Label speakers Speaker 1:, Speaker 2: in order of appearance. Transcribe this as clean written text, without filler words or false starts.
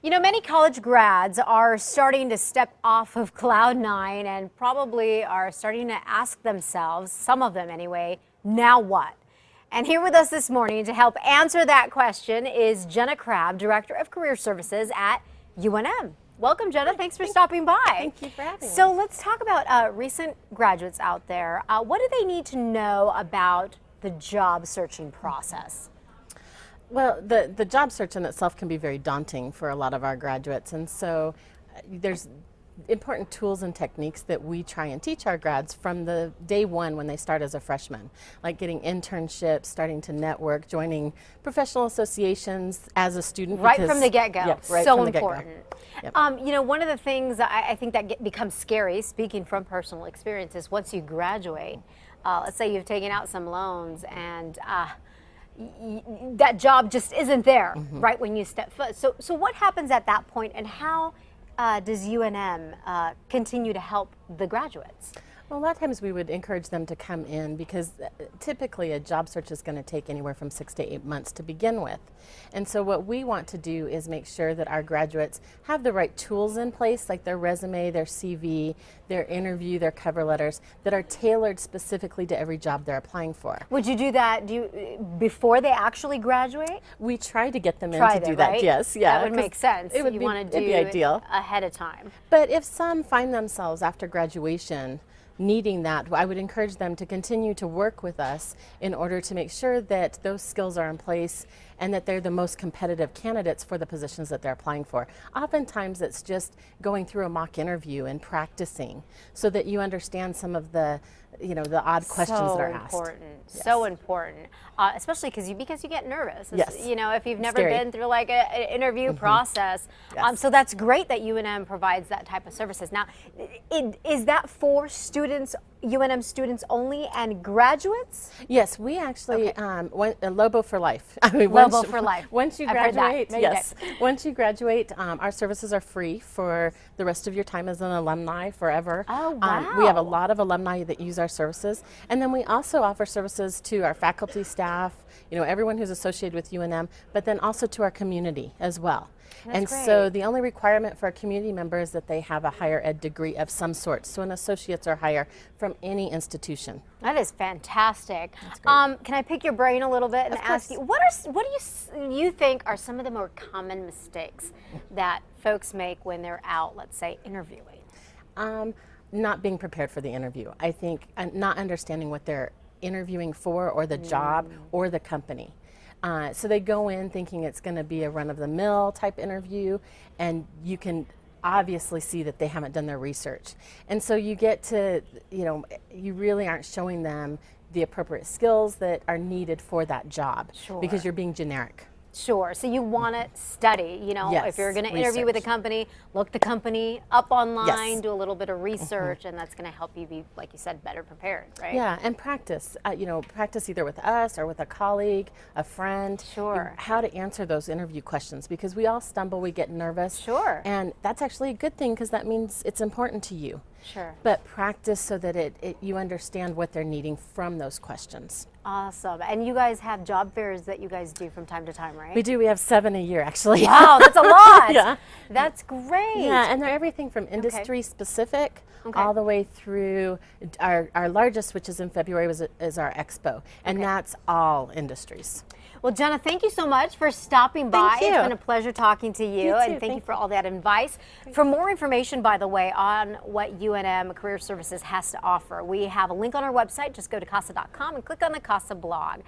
Speaker 1: You know, many college grads are starting to step off of cloud nine and probably are starting to ask themselves, some of them anyway, now what? And here with us this morning to help answer that question is Jenna Crab, Director of Career Services at UNM. Welcome, Jenna. Thanks for stopping by.
Speaker 2: Thank you for having me.
Speaker 1: So let's talk about recent graduates out there. What do they need to know about the job searching process?
Speaker 2: Well, the job search in itself can be very daunting for a lot of our graduates, and so there's important tools and techniques that we try and teach our grads from the day one when they start as a freshman, like getting internships, starting to network, joining professional associations as a student.
Speaker 1: Right from the get-go.
Speaker 2: Yep, right
Speaker 1: so
Speaker 2: from the
Speaker 1: important.
Speaker 2: Get-go.
Speaker 1: You know, one of the things I think that becomes scary, speaking from personal experience, is once you graduate, let's say you've taken out some loans and that job just isn't there right when you step foot. So what happens at that point, and how does UNM continue to help the graduates?
Speaker 2: Well, a lot of times we would encourage them to come in because typically a job search is going to take anywhere from 6 to 8 months to begin with. And so what we want to do is make sure that our graduates have the right tools in place, like their resume, their CV, their interview, their cover letters, that are tailored specifically to every job they're applying for.
Speaker 1: Would you do that before they actually graduate?
Speaker 2: We try to get them in to do that,
Speaker 1: right?
Speaker 2: Yes. Yeah,
Speaker 1: that would make sense.
Speaker 2: It would
Speaker 1: you
Speaker 2: be,
Speaker 1: want to do
Speaker 2: it'd be ideal.
Speaker 1: it ahead of time.
Speaker 2: But if some find themselves after graduation needing that, I would encourage them to continue to work with us in order to make sure that those skills are in place and that they're the most competitive candidates for the positions that they're applying for. Oftentimes it's just going through a mock interview and practicing so that you understand some of the the odd questions that are asked.
Speaker 1: So important, especially because you get nervous.
Speaker 2: Yes.
Speaker 1: You know, if you've never
Speaker 2: Scary.
Speaker 1: been through like an interview process.
Speaker 2: Yes.
Speaker 1: So that's great that UNM provides that type of services. Now, is that for students, UNM students only, and graduates?
Speaker 2: Yes, we actually Lobo for life. I mean,
Speaker 1: Lobo for life.
Speaker 2: Once you
Speaker 1: I've heard that.
Speaker 2: graduate,
Speaker 1: No, you
Speaker 2: yes. Once you graduate, our services are free for the rest of your time as an alumni forever.
Speaker 1: Oh, wow.
Speaker 2: We have a lot of alumni that use our services, and then we also offer services to our faculty, staff, everyone who's associated with UNM, but then also to our community as well.
Speaker 1: That's great.
Speaker 2: So the only requirement for a community member is that they have a higher ed degree of some sort, so an associate's or higher from any institution.
Speaker 1: That is fantastic. Can I pick your brain a little bit and ask you, what do you think are some of the more common mistakes that folks make when they're out, let's say, interviewing?
Speaker 2: Not being prepared for the interview. I think not understanding what they're interviewing for, or the job, or the company. So they go in thinking it's going to be a run-of-the-mill type interview, and you can obviously see that they haven't done their research. And so you get to, you really aren't showing them the appropriate skills that are needed for that job, because you're being generic.
Speaker 1: Sure. So you want to study,
Speaker 2: Yes,
Speaker 1: if you're going to interview with a company, look the company up online, do a little bit of research, and that's going to help you be, like you said, better prepared, right?
Speaker 2: Yeah, and practice, practice either with us or with a colleague, a friend.
Speaker 1: Sure.
Speaker 2: How to answer those interview questions, because we all stumble, we get nervous.
Speaker 1: Sure.
Speaker 2: And that's actually a good thing, because that means it's important to you.
Speaker 1: Sure.
Speaker 2: But practice so that you understand what they're needing from those questions.
Speaker 1: Awesome. And you guys have job fairs that you guys do from time to time, right?
Speaker 2: We do. We have 7 a year, actually.
Speaker 1: Wow, that's a lot.
Speaker 2: Yeah.
Speaker 1: That's great.
Speaker 2: Yeah, and they're everything from industry specific all the way through our largest, which is in February, is our expo. And that's all industries.
Speaker 1: Well, Jenna, thank you so much for stopping by.
Speaker 2: Thank you.
Speaker 1: It's been a pleasure talking to you,
Speaker 2: too.
Speaker 1: and thank you for all that advice. For more information, by the way, on what UNM Career Services has to offer, we have a link on our website. Just go to CASA.com and click on the CASA blog.